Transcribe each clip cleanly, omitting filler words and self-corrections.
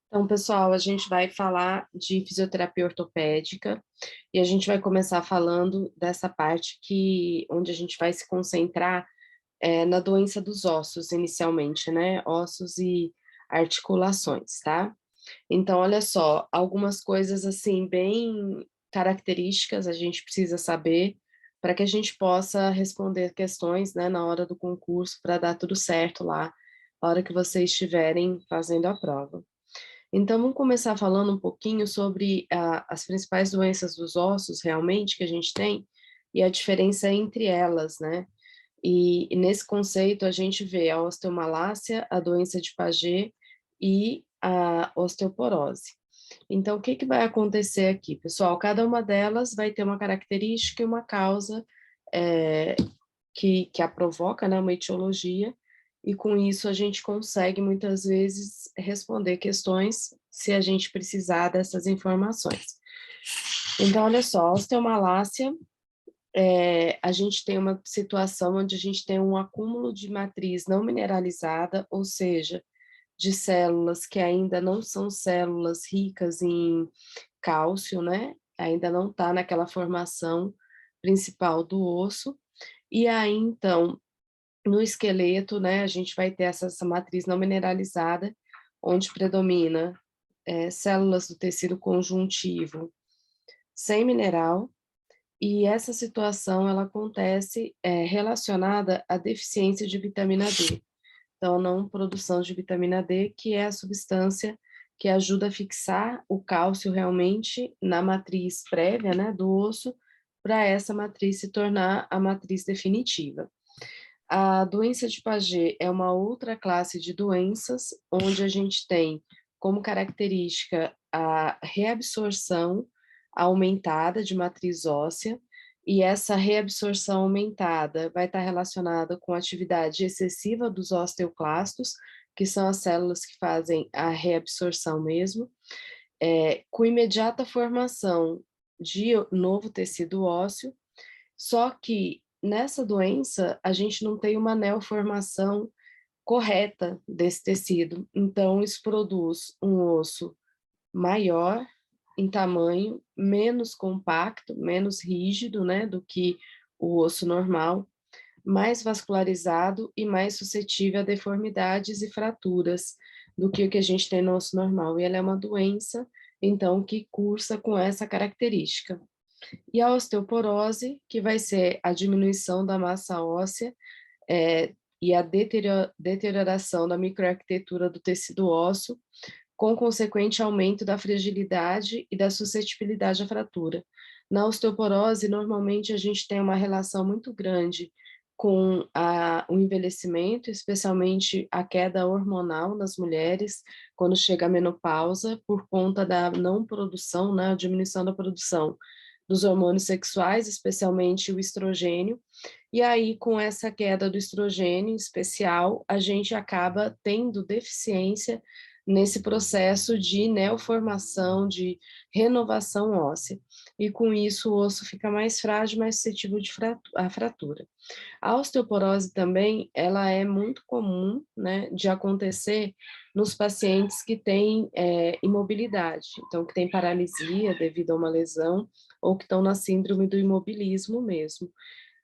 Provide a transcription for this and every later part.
Então, pessoal, a gente vai falar de fisioterapia ortopédica e a gente vai começar falando dessa parte onde a gente vai se concentrar na doença dos ossos inicialmente, né? Ossos e articulações, tá? Então, olha só, algumas coisas assim bem características a gente precisa saber para que a gente possa responder questões, né, na hora do concurso, para dar tudo certo lá, na hora que vocês estiverem fazendo a prova. Então, vamos começar falando um pouquinho sobre as principais doenças dos ossos, realmente, que a gente tem, e a diferença entre elas, né? E nesse conceito, a gente vê a osteomalácia, a doença de Paget e a osteoporose. Então, o que vai acontecer aqui, pessoal? Cada uma delas vai ter uma característica e uma causa é, que a provoca, né, uma etiologia, e com isso a gente consegue muitas vezes responder questões se a gente precisar dessas informações. Então, olha só, a osteomalácia, a gente tem uma situação onde a gente tem um acúmulo de matriz não mineralizada, ou seja, de células que ainda não são células ricas em cálcio, né? Ainda não está naquela formação principal do osso. E aí, então, no esqueleto, né, a gente vai ter essa matriz não mineralizada, onde predomina células do tecido conjuntivo sem mineral, e essa situação ela acontece relacionada à deficiência de vitamina D. Então, não produção de vitamina D, que é a substância que ajuda a fixar o cálcio realmente na matriz prévia, né, do osso, para essa matriz se tornar a matriz definitiva. A doença de Paget é uma outra classe de doenças, onde a gente tem como característica a reabsorção aumentada de matriz óssea, e essa reabsorção aumentada vai estar relacionada com a atividade excessiva dos osteoclastos, que são as células que fazem a reabsorção mesmo, com imediata formação de novo tecido ósseo, só que nessa doença a gente não tem uma neoformação correta desse tecido, então isso produz um osso maior em tamanho, menos compacto, menos rígido, né, do que o osso normal, mais vascularizado e mais suscetível a deformidades e fraturas do que o que a gente tem no osso normal. E ela é uma doença, então, que cursa com essa característica. E a osteoporose, que vai ser a diminuição da massa óssea e a deterioração da microarquitetura do tecido ósseo, com consequente aumento da fragilidade e da suscetibilidade à fratura. Na osteoporose, normalmente a gente tem uma relação muito grande com o envelhecimento, especialmente a queda hormonal nas mulheres, quando chega a menopausa, por conta da não produção, né, a diminuição da produção dos hormônios sexuais, especialmente o estrogênio, e aí com essa queda do estrogênio em especial, a gente acaba tendo deficiência nesse processo de neoformação, de renovação óssea. E com isso o osso fica mais frágil, mais suscetível à fratura. A osteoporose também, ela é muito comum, né, de acontecer nos pacientes que têm imobilidade, então que têm paralisia devido a uma lesão, ou que estão na síndrome do imobilismo mesmo.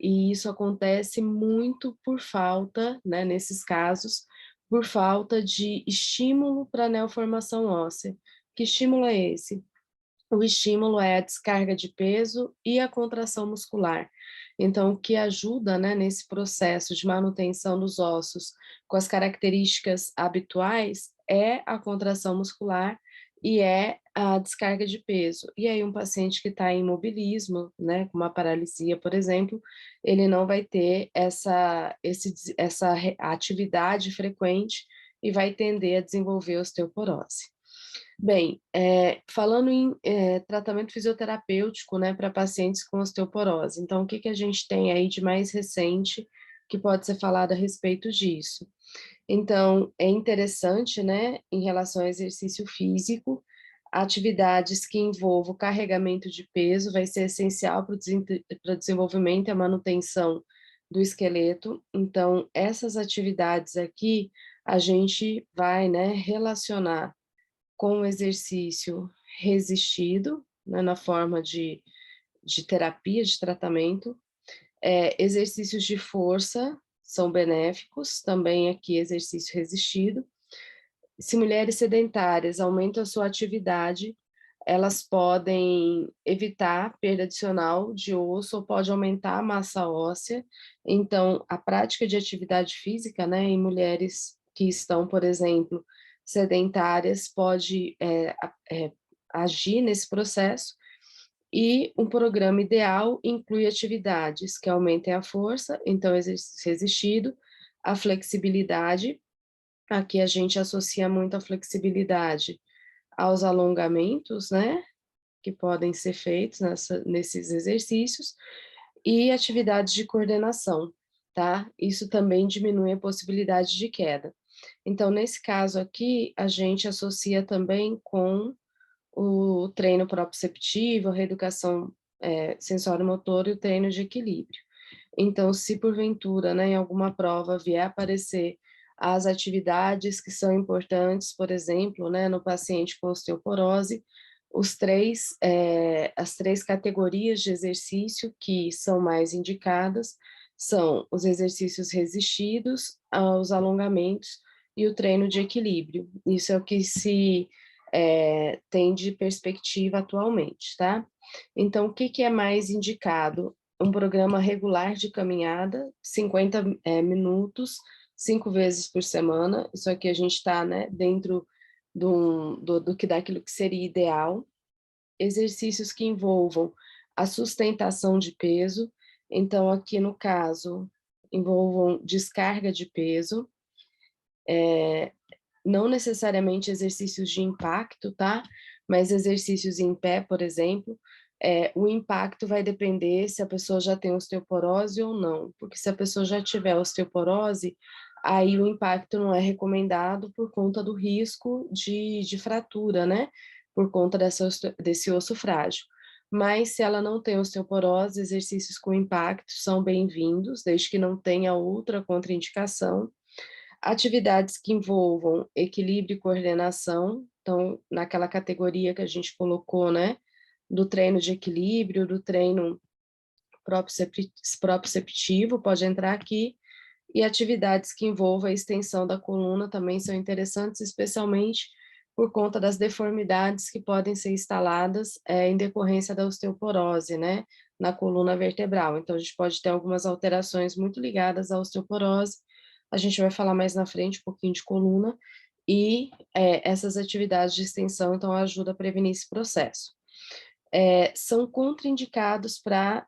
E isso acontece muito por falta, né, nesses casos, por falta de estímulo para a neoformação óssea. Que estímulo é esse? O estímulo é a descarga de peso e a contração muscular. Então, o que ajuda, né, nesse processo de manutenção dos ossos com as características habituais é a contração muscular e é a descarga de peso. E aí, um paciente que está em imobilismo, né, com uma paralisia, por exemplo, ele não vai ter essa atividade frequente e vai tender a desenvolver osteoporose. Bem, falando em tratamento fisioterapêutico, né, para pacientes com osteoporose, então o que a gente tem aí de mais recente que pode ser falado a respeito disso? Então, é interessante, né, em relação ao exercício físico, atividades que envolvam carregamento de peso vai ser essencial para o desenvolvimento e a manutenção do esqueleto. Então, essas atividades aqui, a gente vai, né, relacionar com exercício resistido, né, na forma de terapia, de tratamento. Exercícios de força são benéficos, também aqui exercício resistido. Se mulheres sedentárias aumentam a sua atividade, elas podem evitar perda adicional de osso ou pode aumentar a massa óssea. Então, a prática de atividade física, né, em mulheres que estão, por exemplo, sedentárias, pode agir nesse processo. E um programa ideal inclui atividades que aumentem a força, então exercício resistido, a flexibilidade. Aqui a gente associa muito a flexibilidade aos alongamentos, né, que podem ser feitos nesses exercícios, e atividades de coordenação, tá? Isso também diminui a possibilidade de queda. Então, nesse caso aqui, a gente associa também com o treino proprioceptivo, a reeducação sensório-motor e o treino de equilíbrio. Então, se porventura, né, em alguma prova vier aparecer as atividades que são importantes, por exemplo, né, no paciente com osteoporose, as três categorias de exercício que são mais indicadas são os exercícios resistidos, os alongamentos e o treino de equilíbrio. Isso é o que se tem de perspectiva atualmente, tá? Então, o que que é mais indicado? Um programa regular de caminhada, 50 minutos, 5 vezes por semana. Isso aqui a gente está, né, dentro daquilo que seria ideal. Exercícios que envolvam a sustentação de peso. Então, aqui no caso, envolvam descarga de peso, não necessariamente exercícios de impacto, tá? Mas exercícios em pé, por exemplo, o impacto vai depender se a pessoa já tem osteoporose ou não, porque se a pessoa já tiver osteoporose, aí o impacto não é recomendado por conta do risco de fratura, né? Por conta desse osso frágil. Mas se ela não tem osteoporose, exercícios com impacto são bem-vindos, desde que não tenha outra contraindicação. Atividades que envolvam equilíbrio e coordenação, então, naquela categoria que a gente colocou, né, do treino de equilíbrio, do treino proprioceptivo, pode entrar aqui, e atividades que envolvam a extensão da coluna também são interessantes, especialmente por conta das deformidades que podem ser instaladas em decorrência da osteoporose, né, na coluna vertebral. Então, a gente pode ter algumas alterações muito ligadas à osteoporose. A gente vai falar mais na frente um pouquinho de coluna, e essas atividades de extensão, então, ajudam a prevenir esse processo. São contraindicados para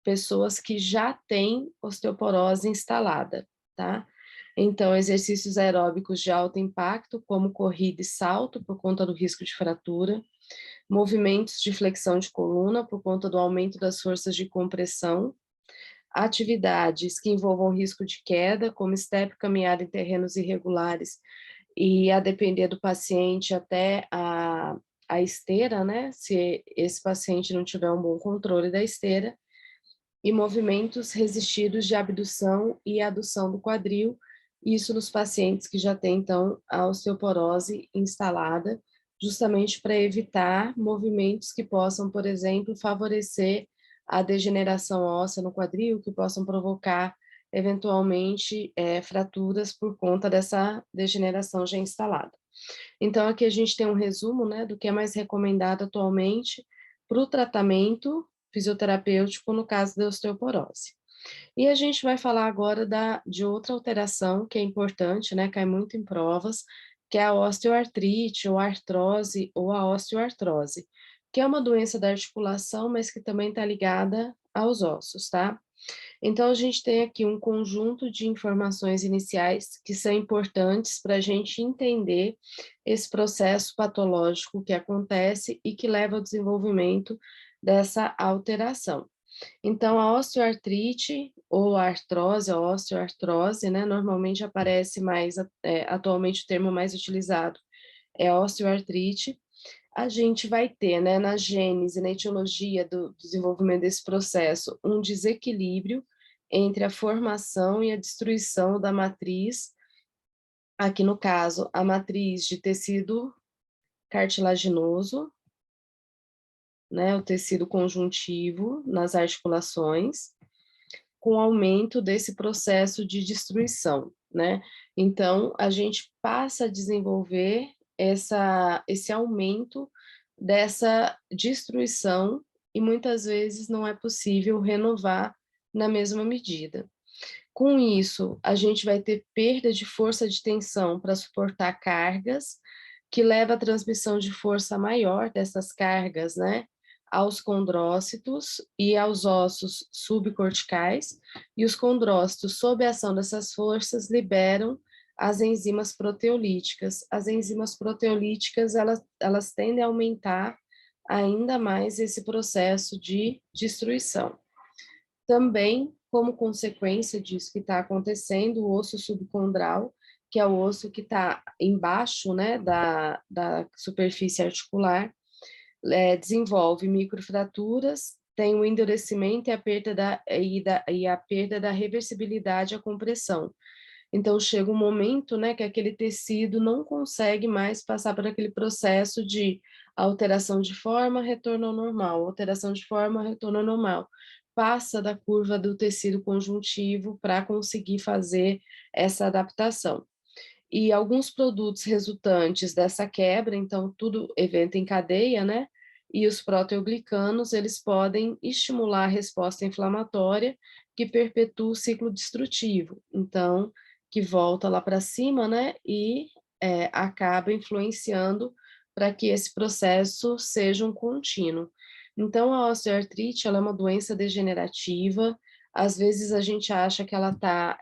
pessoas que já têm osteoporose instalada, tá? Então, exercícios aeróbicos de alto impacto, como corrida e salto, por conta do risco de fratura, movimentos de flexão de coluna, por conta do aumento das forças de compressão, atividades que envolvam risco de queda, como step, caminhada em terrenos irregulares, e a depender do paciente até a esteira, né? Se esse paciente não tiver um bom controle da esteira, e movimentos resistidos de abdução e adução do quadril, isso nos pacientes que já têm, então, a osteoporose instalada, justamente para evitar movimentos que possam, por exemplo, favorecer a degeneração óssea no quadril, que possam provocar, eventualmente, fraturas por conta dessa degeneração já instalada. Então, aqui a gente tem um resumo, né, do que é mais recomendado atualmente para o tratamento fisioterapêutico no caso da osteoporose. E a gente vai falar agora de outra alteração que é importante, né, cai muito em provas, que é a osteoartrite, ou artrose, ou a osteoartrose, que é uma doença da articulação, mas que também está ligada aos ossos, tá? Então, a gente tem aqui um conjunto de informações iniciais que são importantes para a gente entender esse processo patológico que acontece e que leva ao desenvolvimento dessa alteração. Então, a osteoartrite ou a artrose, a osteoartrose, né, normalmente aparece mais, atualmente o termo mais utilizado é osteoartrite. A gente vai ter, né, na gênese, na etiologia do desenvolvimento desse processo, um desequilíbrio entre a formação e a destruição da matriz, aqui no caso, a matriz de tecido cartilaginoso, né, o tecido conjuntivo nas articulações, com aumento desse processo de destruição, né? Então, a gente passa a desenvolver esse aumento dessa destruição e muitas vezes não é possível renovar na mesma medida. Com isso, a gente vai ter perda de força de tensão para suportar cargas, que leva à transmissão de força maior dessas cargas, né, aos condrócitos e aos ossos subcorticais, e os condrócitos, sob a ação dessas forças, liberam as enzimas proteolíticas. As enzimas proteolíticas, elas tendem a aumentar ainda mais esse processo de destruição. Também, como consequência disso que está acontecendo, o osso subcondral, que é o osso que está embaixo, né, da superfície articular, desenvolve microfraturas, tem o endurecimento e a perda da reversibilidade à compressão. Então, chega um momento, né, que aquele tecido não consegue mais passar por aquele processo de alteração de forma, retorno ao normal, alteração de forma, retorno ao normal. Passa da curva do tecido conjuntivo para conseguir fazer essa adaptação. E alguns produtos resultantes dessa quebra, então tudo evento em cadeia, né? E os proteoglicanos, eles podem estimular a resposta inflamatória que perpetua o ciclo destrutivo. Então, que volta lá para cima, né? E acaba influenciando para que esse processo seja um contínuo. Então, a osteoartrite, ela é uma doença degenerativa. Às vezes a gente acha que ela está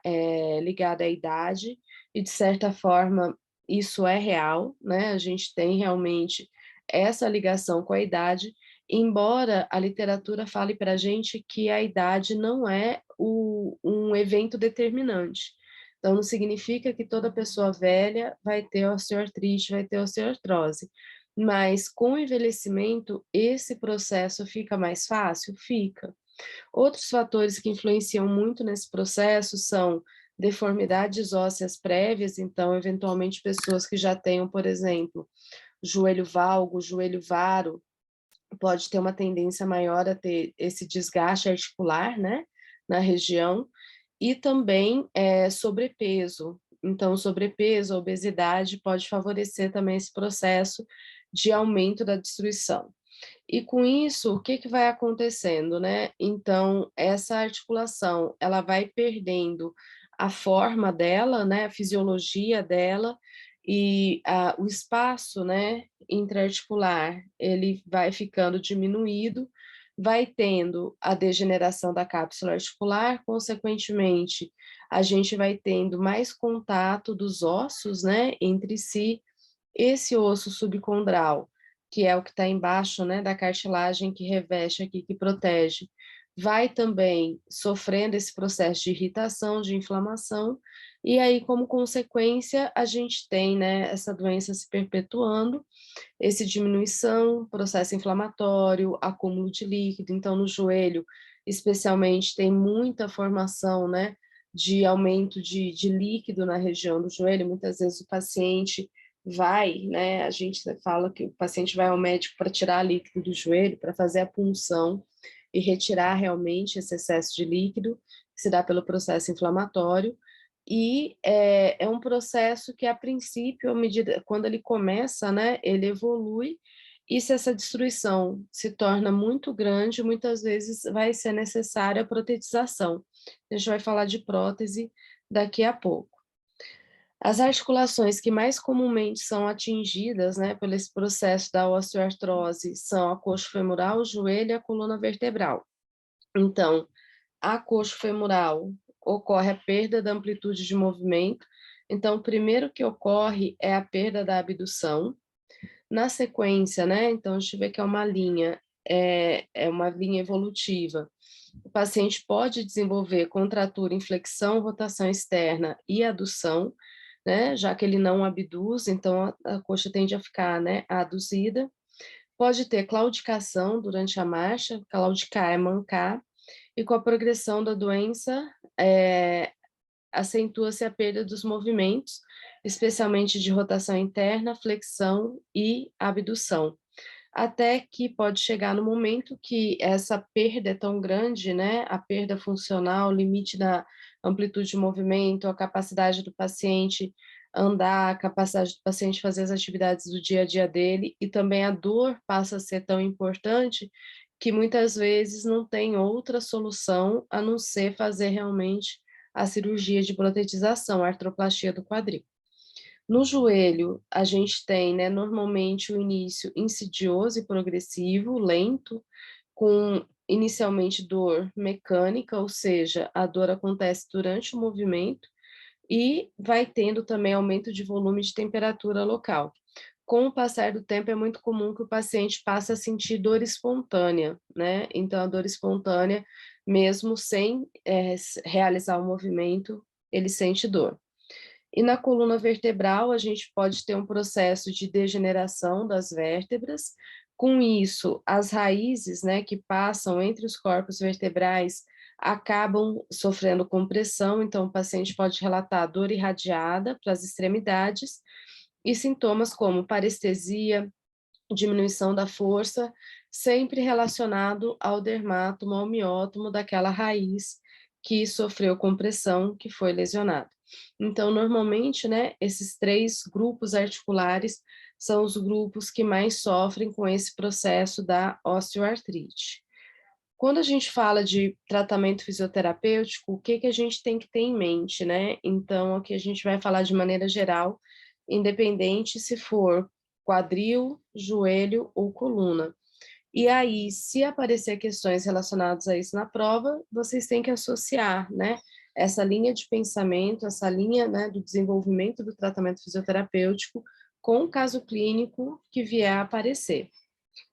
ligada à idade, e de certa forma isso é real, né? A gente tem realmente essa ligação com a idade, embora a literatura fale para a gente que a idade não é um evento determinante. Então, não significa que toda pessoa velha vai ter osteoartrite, vai ter osteoartrose. Mas com o envelhecimento, esse processo fica mais fácil? Fica. Outros fatores que influenciam muito nesse processo são deformidades ósseas prévias, então, eventualmente, pessoas que já tenham, por exemplo, joelho valgo, joelho varo, pode ter uma tendência maior a ter esse desgaste articular, né, na região, e também sobrepeso. Então, sobrepeso, obesidade pode favorecer também esse processo de aumento da destruição. E com isso, o que que vai acontecendo, né? Então, essa articulação, ela vai perdendo a forma dela, né, a fisiologia dela, e o espaço, né, intraarticular, ele vai ficando diminuído, vai tendo a degeneração da cápsula articular, consequentemente, a gente vai tendo mais contato dos ossos, né, entre si. Esse osso subcondral, que é o que está embaixo, né, da cartilagem que reveste aqui, que protege, vai também sofrendo esse processo de irritação, de inflamação, e aí, como consequência, a gente tem, né, essa doença se perpetuando, esse diminuição, processo inflamatório, acúmulo de líquido. Então, no joelho, especialmente, tem muita formação, né, de aumento de líquido na região do joelho. Muitas vezes o paciente vai, né, a gente fala que o paciente vai ao médico para tirar líquido do joelho, para fazer a punção e retirar realmente esse excesso de líquido, que se dá pelo processo inflamatório. E é um processo que, a princípio, à medida, quando ele começa, né, ele evolui, e se essa destruição se torna muito grande, muitas vezes vai ser necessária a protetização. A gente vai falar de prótese daqui a pouco. As articulações que mais comumente são atingidas, né, pelo esse processo da osteoartrose são a coxa femoral, o joelho e a coluna vertebral. Então, a coxa femoral ocorre a perda da amplitude de movimento. Então, o primeiro que ocorre é a perda da abdução. Na sequência, né, então a gente vê que é uma linha, é uma linha evolutiva. O paciente pode desenvolver contratura, inflexão, rotação externa e adução, né, já que ele não abduz, então a coxa tende a ficar, né, aduzida. Pode ter claudicação durante a marcha, claudicar é mancar, e com a progressão da doença, acentua-se a perda dos movimentos, especialmente de rotação interna, flexão e abdução. Até que pode chegar no momento que essa perda é tão grande, né, a perda funcional, o limite da amplitude de movimento, a capacidade do paciente andar, a capacidade do paciente fazer as atividades do dia a dia dele, e também a dor passa a ser tão importante que muitas vezes não tem outra solução a não ser fazer realmente a cirurgia de protetização, a artroplastia do quadril. No joelho, a gente tem, né, normalmente o início insidioso e progressivo, lento, com inicialmente dor mecânica, ou seja, a dor acontece durante o movimento e vai tendo também aumento de volume de temperatura local. Com o passar do tempo, é muito comum que o paciente passe a sentir dor espontânea, né? Então, a dor espontânea, mesmo sem realizar o movimento, ele sente dor. E na coluna vertebral, a gente pode ter um processo de degeneração das vértebras. Com isso, as raízes, né, que passam entre os corpos vertebrais acabam sofrendo compressão, então o paciente pode relatar dor irradiada para as extremidades e sintomas como parestesia, diminuição da força, sempre relacionado ao dermátomo, ao miótomo daquela raiz que sofreu compressão, que foi lesionada. Então, normalmente, né, esses 3 grupos articulares são os grupos que mais sofrem com esse processo da osteoartrite. Quando a gente fala de tratamento fisioterapêutico, o que que a gente tem que ter em mente, né? Então, aqui a gente vai falar de maneira geral, independente se for quadril, joelho ou coluna. E aí, se aparecer questões relacionadas a isso na prova, vocês têm que associar, né, essa linha de pensamento, essa linha, né, do desenvolvimento do tratamento fisioterapêutico com o caso clínico que vier a aparecer.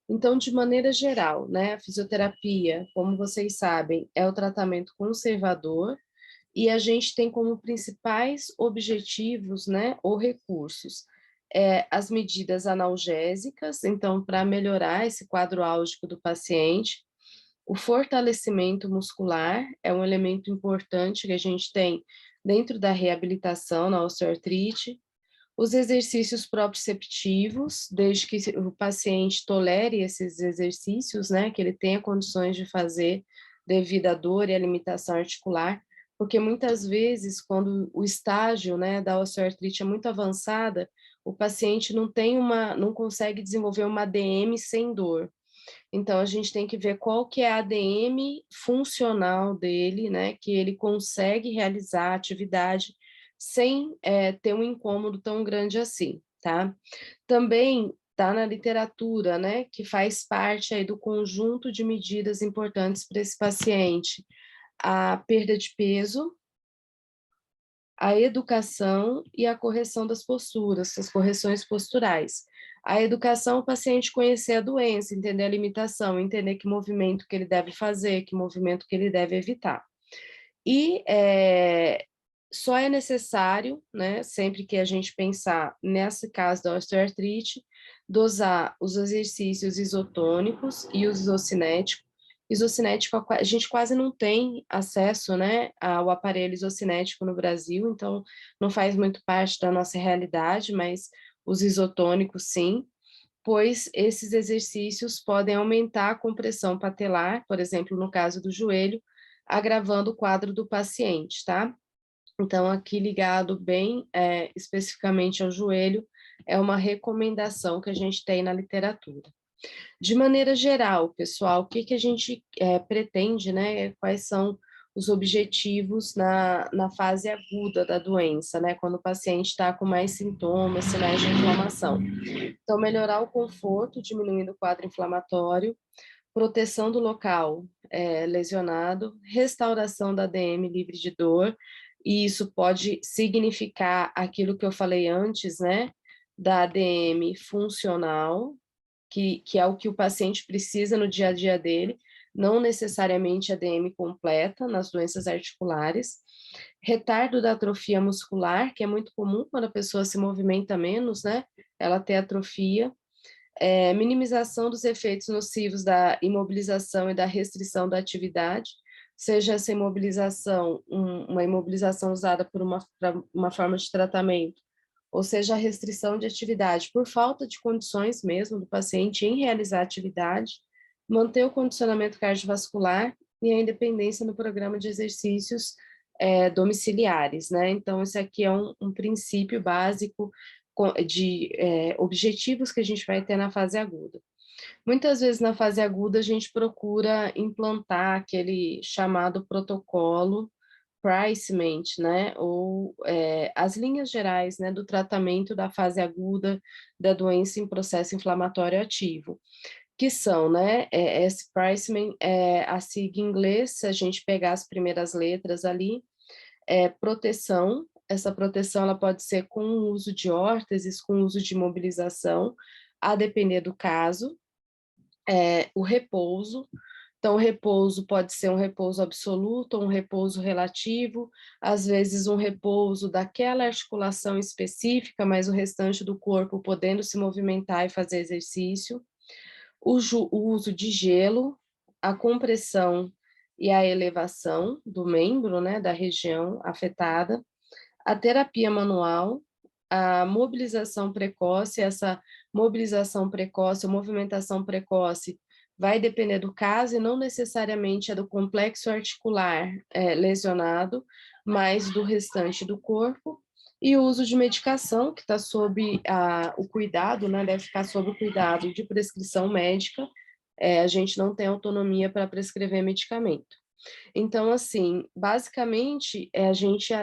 Então, de maneira geral, né, a fisioterapia, como vocês sabem, é o tratamento conservador e a gente tem como principais objetivos, né, ou recursos, as medidas analgésicas, então, para melhorar esse quadro álgico do paciente, o fortalecimento muscular é um elemento importante que a gente tem dentro da reabilitação na osteoartrite, os exercícios proprioceptivos, desde que o paciente tolere esses exercícios, né, que ele tenha condições de fazer devido à dor e à limitação articular, porque muitas vezes, quando o estágio, né, da osteoartrite é muito avançada, o paciente não consegue desenvolver uma ADM sem dor. Então, a gente tem que ver qual que é a ADM funcional dele, né, que ele consegue realizar a atividade sem ter um incômodo tão grande assim, tá? Também está na literatura, né, que faz parte aí do conjunto de medidas importantes para esse paciente, a perda de peso, a educação e a correção das posturas, as correções posturais. A educação, o paciente conhecer a doença, entender a limitação, entender que movimento que ele deve fazer, que movimento que ele deve evitar. E só é necessário, né, sempre que a gente pensar nesse caso da osteoartrite, dosar os exercícios isotônicos e os isocinéticos. Isocinético, a gente quase não tem acesso, né, ao aparelho isocinético no Brasil, então não faz muito parte da nossa realidade, mas os isotônicos sim, pois esses exercícios podem aumentar a compressão patelar, por exemplo, no caso do joelho, agravando o quadro do paciente, tá? Então, aqui ligado bem especificamente ao joelho, é uma recomendação que a gente tem na literatura. De maneira geral, pessoal, o que que a gente pretende, né? Quais são os objetivos na fase aguda da doença, né? Quando o paciente está com mais sintomas, sinais de inflamação. Então, melhorar o conforto, diminuindo o quadro inflamatório, proteção do local lesionado, restauração da ADM livre de dor, e isso pode significar aquilo que eu falei antes, né? Da ADM funcional, que é o que o paciente precisa no dia a dia dele, não necessariamente a ADM completa nas doenças articulares. Retardo da atrofia muscular, que é muito comum quando a pessoa se movimenta menos, né? Ela tem atrofia. Minimização dos efeitos nocivos da imobilização e da restrição da atividade, seja essa imobilização uma imobilização usada por uma forma de tratamento, ou seja, a restrição de atividade por falta de condições mesmo do paciente em realizar a atividade, manter o condicionamento cardiovascular e a independência no programa de exercícios domiciliares, né? Então, esse aqui é um princípio básico de objetivos que a gente vai ter na fase aguda. Muitas vezes na fase aguda a gente procura implantar aquele chamado protocolo Pricement, né, ou as linhas gerais, né, do tratamento da fase aguda da doença em processo inflamatório ativo, que são, né, esse Pricement, a sigla em inglês, se a gente pegar as primeiras letras ali, proteção. Essa proteção ela pode ser com o uso de órteses, com o uso de imobilização, a depender do caso. O repouso. Então, o repouso pode ser um repouso absoluto ou um repouso relativo, às vezes um repouso daquela articulação específica, mas o restante do corpo podendo se movimentar e fazer exercício. O uso de gelo, a compressão e a elevação do membro, né, da região afetada, a terapia manual, a mobilização precoce. Essa mobilização precoce, ou movimentação precoce, vai depender do caso e não necessariamente é do complexo articular lesionado, mas do restante do corpo. E o uso de medicação, que está sob o cuidado, né, deve ficar sob o cuidado de prescrição médica. A gente não tem autonomia para prescrever medicamento. Então, assim, basicamente, a gente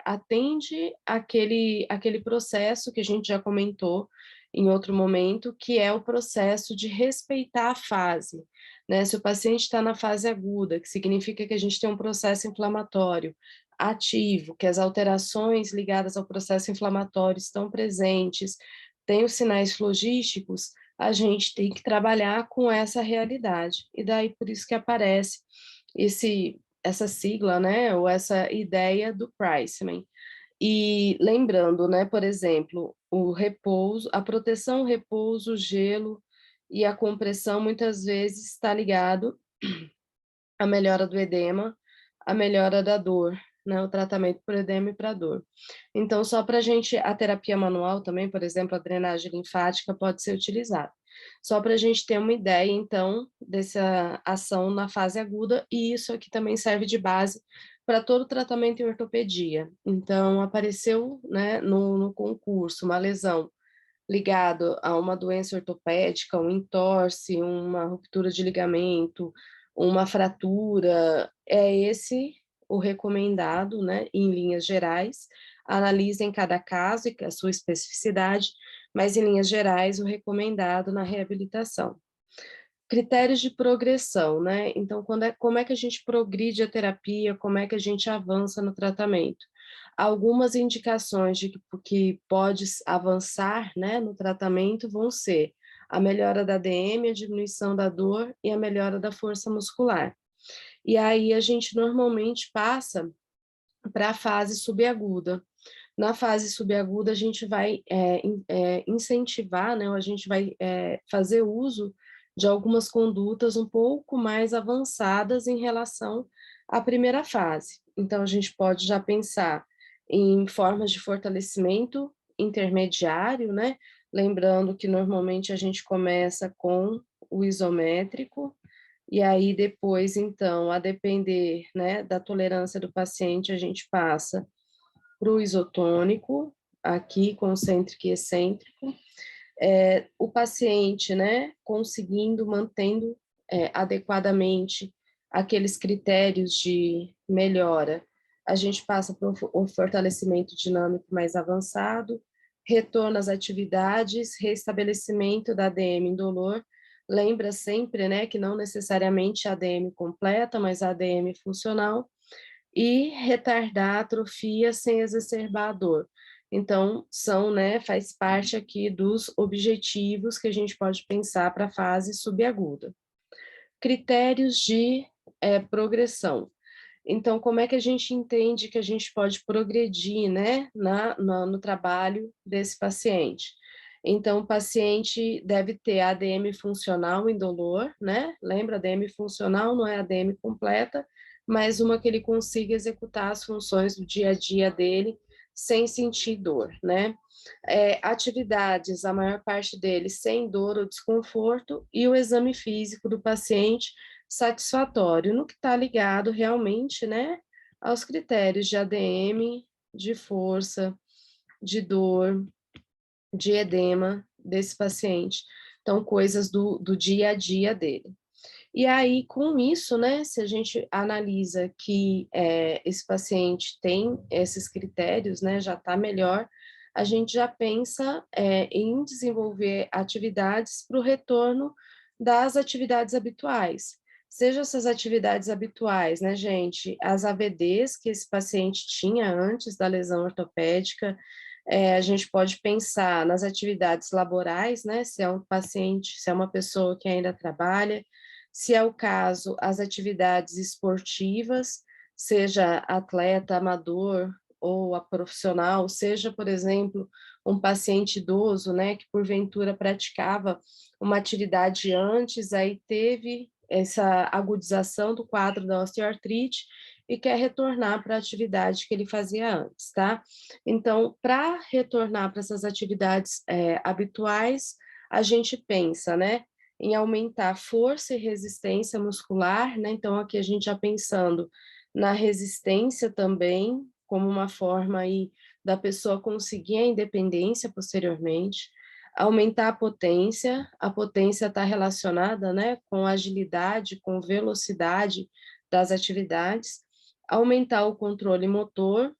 atende aquele processo que a gente já comentou em outro momento, que é o processo de respeitar a fase, né? Se o paciente está na fase aguda, que significa que a gente tem um processo inflamatório ativo, que as alterações ligadas ao processo inflamatório estão presentes, tem os sinais flogísticos, a gente tem que trabalhar com essa realidade. E daí por isso que aparece essa sigla, né, ou essa ideia do Priceman. E lembrando, né, por exemplo, o repouso, a proteção, o repouso, o gelo e a compressão muitas vezes está ligado à melhora do edema, à melhora da dor, né, o tratamento por edema e para dor. Então, só para a gente, a terapia manual também, por exemplo, a drenagem linfática pode ser utilizada. Só para a gente ter uma ideia, então, dessa ação na fase aguda, e isso aqui também serve de base para todo o tratamento em ortopedia. Então, apareceu, né, no concurso uma lesão ligado a uma doença ortopédica, um entorse, uma ruptura de ligamento, uma fratura, é esse o recomendado, né, em linhas gerais. Analisem cada caso e a sua especificidade, mas em linhas gerais o recomendado na reabilitação. Critérios de progressão, né? Então, como é que a gente progride a terapia, como é que a gente avança no tratamento? Algumas indicações de que pode avançar, né, no tratamento vão ser a melhora da ADM, a diminuição da dor e a melhora da força muscular. E aí a gente normalmente passa para a fase subaguda. Na fase subaguda, a gente vai incentivar, né, ou a gente vai fazer uso de algumas condutas um pouco mais avançadas em relação à primeira fase. Então, a gente pode já pensar em formas de fortalecimento intermediário, né? Lembrando que normalmente a gente começa com o isométrico, e aí depois, então, a depender, né, da tolerância do paciente, a gente passa para o isotônico, aqui concêntrico e excêntrico. O paciente, né, conseguindo, mantendo adequadamente aqueles critérios de melhora, a gente passa para um fortalecimento dinâmico mais avançado, retorno às atividades, restabelecimento da ADM indolor. Lembra sempre, né, que não necessariamente a ADM completa, mas a ADM funcional, e retardar a atrofia sem exacerbar a dor. Então, né, faz parte aqui dos objetivos que a gente pode pensar para a fase subaguda. Critérios de progressão. Então, como é que a gente entende que a gente pode progredir, né, no trabalho desse paciente? Então, o paciente deve ter ADM funcional indolor, né? Lembra, ADM funcional não é ADM completa, mas uma que ele consiga executar as funções do dia a dia dele sem sentir dor, né? atividades, a maior parte deles sem dor ou desconforto, e o exame físico do paciente satisfatório, no que está ligado realmente, né, aos critérios de ADM, de força, de dor, de edema desse paciente. Então, coisas do dia a dia dele. E aí, com isso, né, se a gente analisa que esse paciente tem esses critérios, né, já está melhor, a gente já pensa em desenvolver atividades para o retorno das atividades habituais. Seja essas atividades habituais, né, gente, as AVDs que esse paciente tinha antes da lesão ortopédica, a gente pode pensar nas atividades laborais, né, se é um paciente, se é uma pessoa que ainda trabalha, se é o caso, as atividades esportivas, seja atleta amador ou a profissional, seja, por exemplo, um paciente idoso, né, que porventura praticava uma atividade antes, aí teve essa agudização do quadro da osteoartrite e quer retornar para a atividade que ele fazia antes, tá? Então, para retornar para essas atividades habituais, a gente pensa, né, em aumentar força e resistência muscular, né? Então, aqui a gente já pensando na resistência também, como uma forma aí da pessoa conseguir a independência posteriormente, aumentar a potência está relacionada, né, com agilidade, com velocidade das atividades, aumentar o controle motor,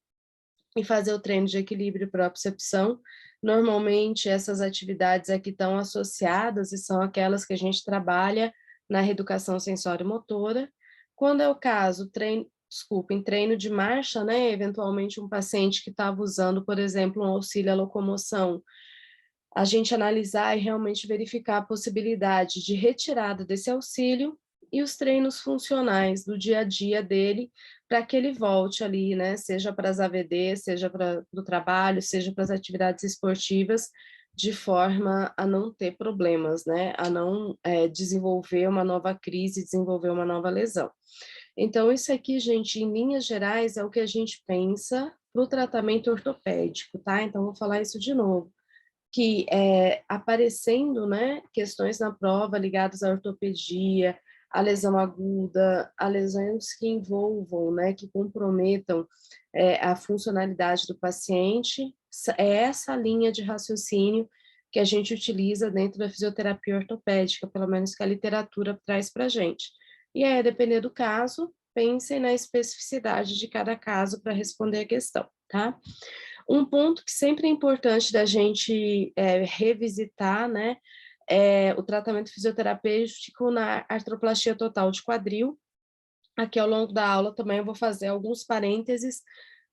e fazer o treino de equilíbrio e propriocepção. Normalmente, essas atividades aqui estão associadas e são aquelas que a gente trabalha na reeducação sensório-motora. Quando é o caso, em treino de marcha, né, eventualmente um paciente que estava usando, por exemplo, um auxílio à locomoção, a gente analisar e realmente verificar a possibilidade de retirada desse auxílio e os treinos funcionais do dia a dia dele, para que ele volte ali, né, seja para as AVD, seja para o trabalho, seja para as atividades esportivas, de forma a não ter problemas, né, a não desenvolver uma nova crise, desenvolver uma nova lesão. Então, isso aqui, gente, em linhas gerais, é o que a gente pensa para o tratamento ortopédico, tá? Então, vou falar isso de novo, que aparecendo, né, questões na prova ligadas à ortopedia, à lesão aguda, a lesões que envolvam, né, que comprometam a funcionalidade do paciente, é essa linha de raciocínio que a gente utiliza dentro da fisioterapia ortopédica, pelo menos que a literatura traz para a gente. E aí, a depender do caso, pensem na especificidade de cada caso para responder a questão, tá? Um ponto que sempre é importante da gente revisitar, né, é o tratamento fisioterapêutico na artroplastia total de quadril. Aqui ao longo da aula também eu vou fazer alguns parênteses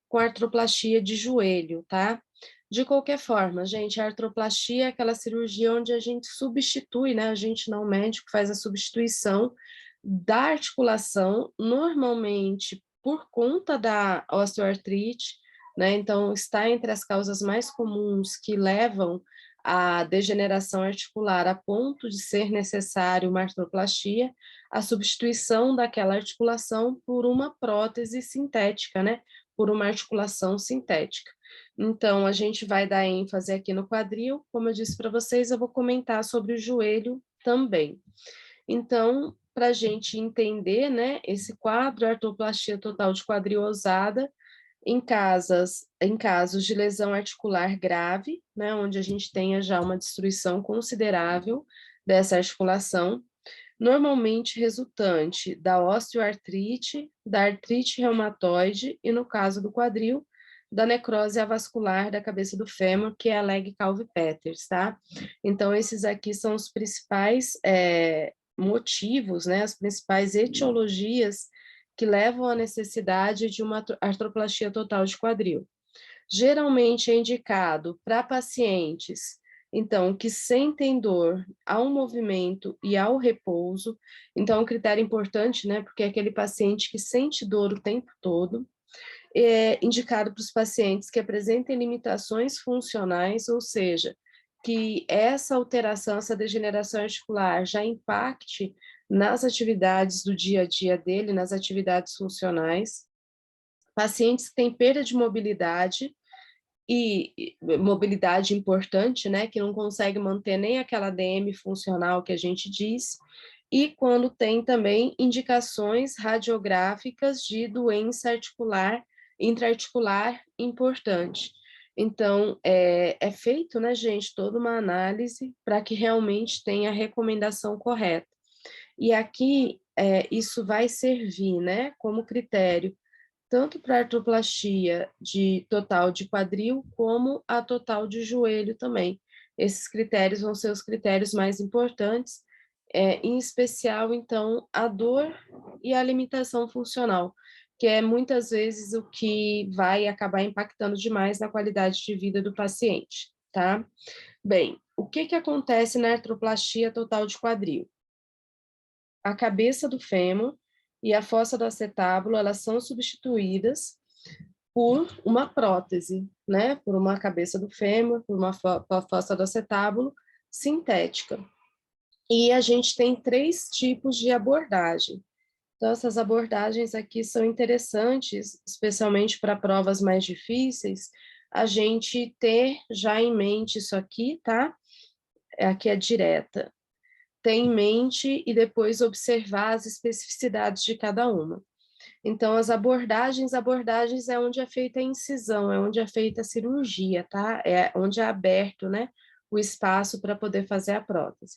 com artroplastia de joelho, tá? De qualquer forma, gente, a artroplastia é aquela cirurgia onde a gente substitui, né, a gente não médico faz a substituição da articulação, normalmente por conta da osteoartrite, né? Então, está entre as causas mais comuns que levam à degeneração articular a ponto de ser necessário uma artroplastia, a substituição daquela articulação por uma prótese sintética, né? Por uma articulação sintética. Então, a gente vai dar ênfase aqui no quadril, como eu disse para vocês, eu vou comentar sobre o joelho também. Então, para a gente entender, né, esse quadro, artroplastia total de quadril ousada, em casos de lesão articular grave, né, onde a gente tenha já uma destruição considerável dessa articulação, normalmente resultante da osteoartrite, da artrite reumatoide e, no caso do quadril, da necrose avascular da cabeça do fêmur, que é a Legg-Calvé-Peters, tá? Então, esses aqui são os principais motivos, né, as principais etiologias que levam à necessidade de uma artroplastia total de quadril. Geralmente é indicado para pacientes, então, que sentem dor ao movimento e ao repouso. Então, é um critério importante, né, porque é aquele paciente que sente dor o tempo todo. É indicado para os pacientes que apresentem limitações funcionais, ou seja, que essa alteração, essa degeneração articular já impacte nas atividades do dia a dia dele, nas atividades funcionais. Pacientes que têm perda de mobilidade e mobilidade importante, né, que não consegue manter nem aquela DM funcional que a gente diz, e quando tem também indicações radiográficas de doença articular, intraarticular importante. Então, é feito, né, gente, toda uma análise para que realmente tenha a recomendação correta. E aqui, isso vai servir, né, como critério tanto para a artroplastia de total de quadril, como a total de joelho também. Esses critérios vão ser os critérios mais importantes, em especial, então, a dor e a limitação funcional, que é muitas vezes o que vai acabar impactando demais na qualidade de vida do paciente, tá? Bem, o que que acontece na artroplastia total de quadril? A cabeça do fêmur e a fossa do acetábulo, elas são substituídas por uma prótese, né? Por uma cabeça do fêmur, por uma fossa do acetábulo sintética. E a gente tem 3 tipos de abordagem. Então, essas abordagens aqui são interessantes, especialmente para provas mais difíceis, a gente ter já em mente isso aqui, tá? Aqui é direta. Ter em mente e depois observar as especificidades de cada uma. Então, as abordagens é onde é feita a incisão, é onde é feita a cirurgia, tá? É onde é aberto, né, o espaço para poder fazer a prótese.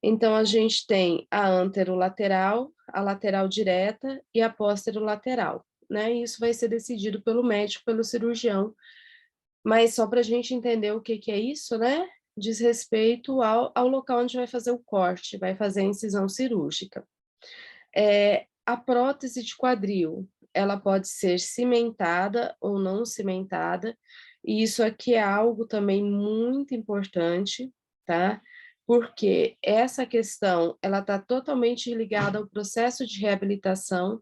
Então, a gente tem a anterolateral, a lateral direta e a posterolateral, né? E isso vai ser decidido pelo médico, pelo cirurgião, mas só para a gente entender o que é isso, né? Diz respeito ao local onde vai fazer o corte, vai fazer a incisão cirúrgica. A prótese de quadril, ela pode ser cimentada ou não cimentada, e isso aqui é algo também muito importante, tá? Porque essa questão, ela está totalmente ligada ao processo de reabilitação,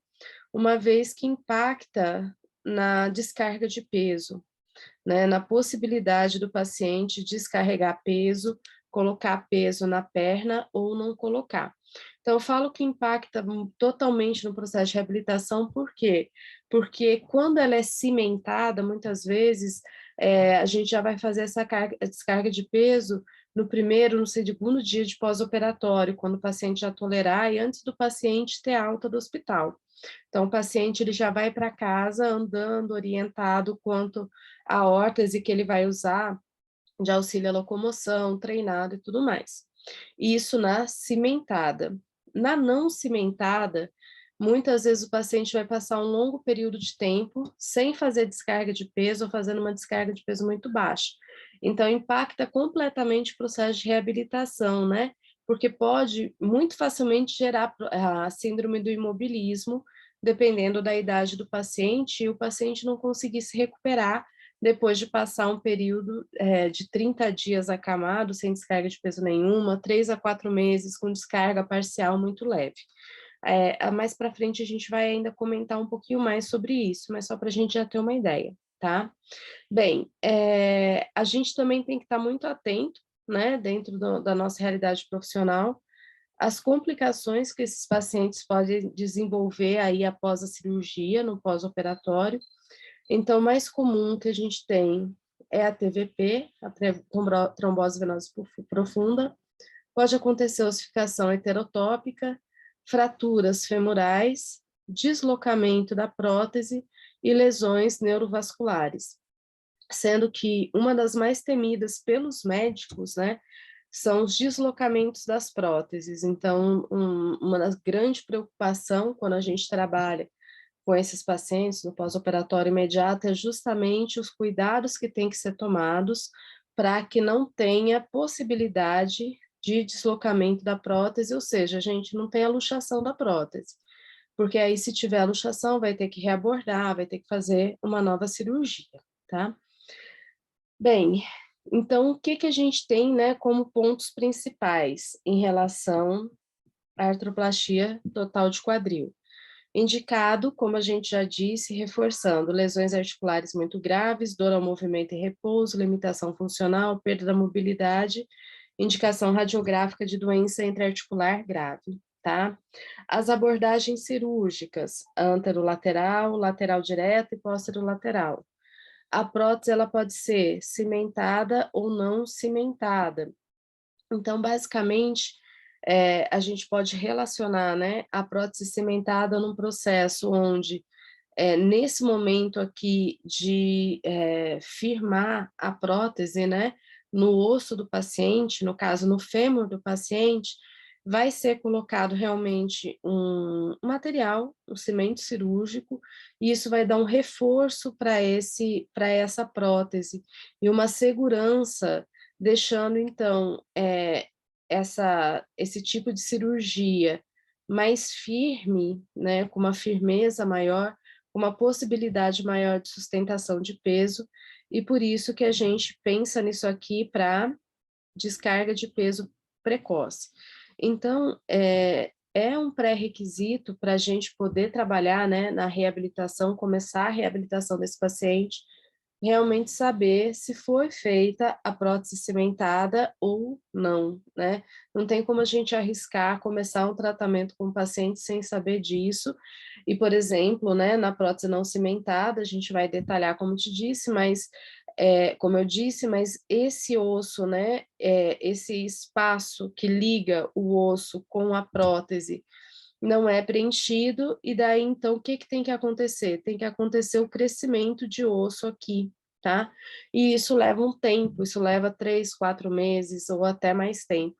uma vez que impacta na descarga de peso, né? Na possibilidade do paciente descarregar peso, colocar peso na perna ou não colocar. Então, eu falo que impacta totalmente no processo de reabilitação, por quê? Porque quando ela é cimentada, muitas vezes, a gente já vai fazer essa descarga de peso no primeiro, no segundo dia de pós-operatório, quando o paciente já tolerar e antes do paciente ter alta do hospital. Então, o paciente ele já vai para casa andando, orientado quanto à órtese que ele vai usar de auxílio à locomoção, treinado e tudo mais. Isso na cimentada. Na não cimentada, muitas vezes o paciente vai passar um longo período de tempo sem fazer descarga de peso ou fazendo uma descarga de peso muito baixa. Então, impacta completamente o processo de reabilitação, né? Porque pode muito facilmente gerar a síndrome do imobilismo, dependendo da idade do paciente, e o paciente não conseguir se recuperar depois de passar um período de 30 dias acamado, sem descarga de peso nenhuma, 3 a 4 meses com descarga parcial muito leve. Mais para frente a gente vai ainda comentar um pouquinho mais sobre isso, mas só para a gente já ter uma ideia, tá? Bem, a gente também tem que estar muito atento, né, dentro da nossa realidade profissional, as complicações que esses pacientes podem desenvolver aí após a cirurgia, no pós-operatório. Então, o mais comum que a gente tem é a TVP, a trombose venosa profunda. Pode acontecer ossificação heterotópica, fraturas femorais, deslocamento da prótese e lesões neurovasculares. Sendo que uma das mais temidas pelos médicos, né, são os deslocamentos das próteses. Então, uma das grandes preocupações quando a gente trabalha com esses pacientes no pós-operatório imediato é justamente os cuidados que têm que ser tomados para que não tenha possibilidade de deslocamento da prótese, ou seja, a gente não tem a luxação da prótese, porque aí se tiver a luxação vai ter que reabordar, vai ter que fazer uma nova cirurgia, tá? Bem, então o que que a gente tem, né, como pontos principais em relação à artroplastia total de quadril? Indicado, como a gente já disse, reforçando lesões articulares muito graves, dor ao movimento e repouso, limitação funcional, perda da mobilidade, indicação radiográfica de doença intraarticular grave, tá? As abordagens cirúrgicas, anterolateral, lateral direta e posterolateral. a prótese ela pode ser cimentada ou não cimentada. Então, basicamente, a gente pode relacionar, né, a prótese cimentada num processo onde, nesse momento aqui de firmar a prótese, né, no osso do paciente, no caso, no fêmur do paciente, vai ser colocado realmente um material, um cimento cirúrgico, e isso vai dar um reforço para essa prótese e uma segurança, deixando então esse tipo de cirurgia mais firme, né, com uma firmeza maior, uma possibilidade maior de sustentação de peso, e por isso que a gente pensa nisso aqui para descarga de peso precoce. Então, é um pré-requisito para a gente poder trabalhar, né, na reabilitação, começar a reabilitação desse paciente, realmente saber se foi feita a prótese cimentada ou não, né? Não tem como a gente arriscar começar um tratamento com o paciente sem saber disso. E, por exemplo, né, na prótese não cimentada, a gente vai detalhar, como te disse, mas como eu disse, mas esse osso, né, esse espaço que liga o osso com a prótese não é preenchido, e daí então o que que tem que acontecer? Tem que acontecer o crescimento de osso aqui, tá? E isso leva um tempo, isso leva 3, 4 meses ou até mais tempo.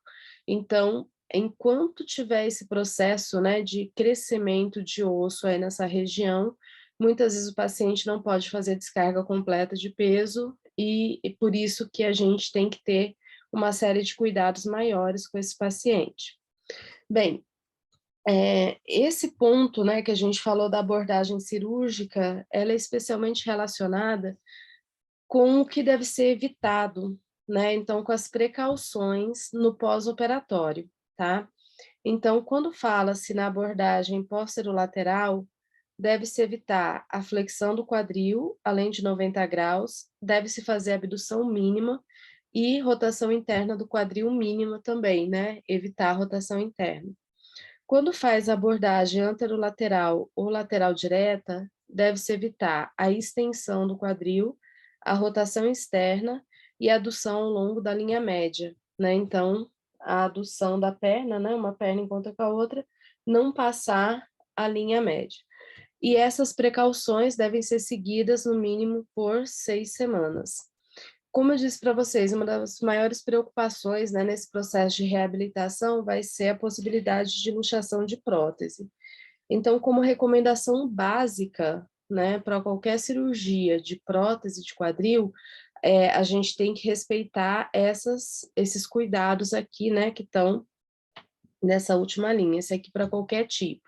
Então, enquanto tiver esse processo, né, de crescimento de osso aí nessa região, muitas vezes o paciente não pode fazer descarga completa de peso, e por isso que a gente tem que ter uma série de cuidados maiores com esse paciente. Bem, esse ponto, né, que a gente falou da abordagem cirúrgica, ela é especialmente relacionada com o que deve ser evitado, né, então com as precauções no pós-operatório, tá? Então, quando fala-se na abordagem posterolateral, deve-se evitar a flexão do quadril, além de 90 graus, deve-se fazer abdução mínima e rotação interna do quadril mínima também, né, evitar a rotação interna. Quando faz a abordagem anterolateral ou lateral direta, deve-se evitar a extensão do quadril, a rotação externa e a adução ao longo da linha média, né? Então, a adução da perna, né? Uma perna encontra com a outra, não passar a linha média. E essas precauções devem ser seguidas no mínimo por 6 semanas. Como eu disse para vocês, uma das maiores preocupações, né, nesse processo de reabilitação vai ser a possibilidade de luxação de prótese. Então, como recomendação básica, né, para qualquer cirurgia de prótese de quadril, a gente tem que respeitar esses cuidados aqui, né, que estão nessa última linha, esse aqui para qualquer tipo.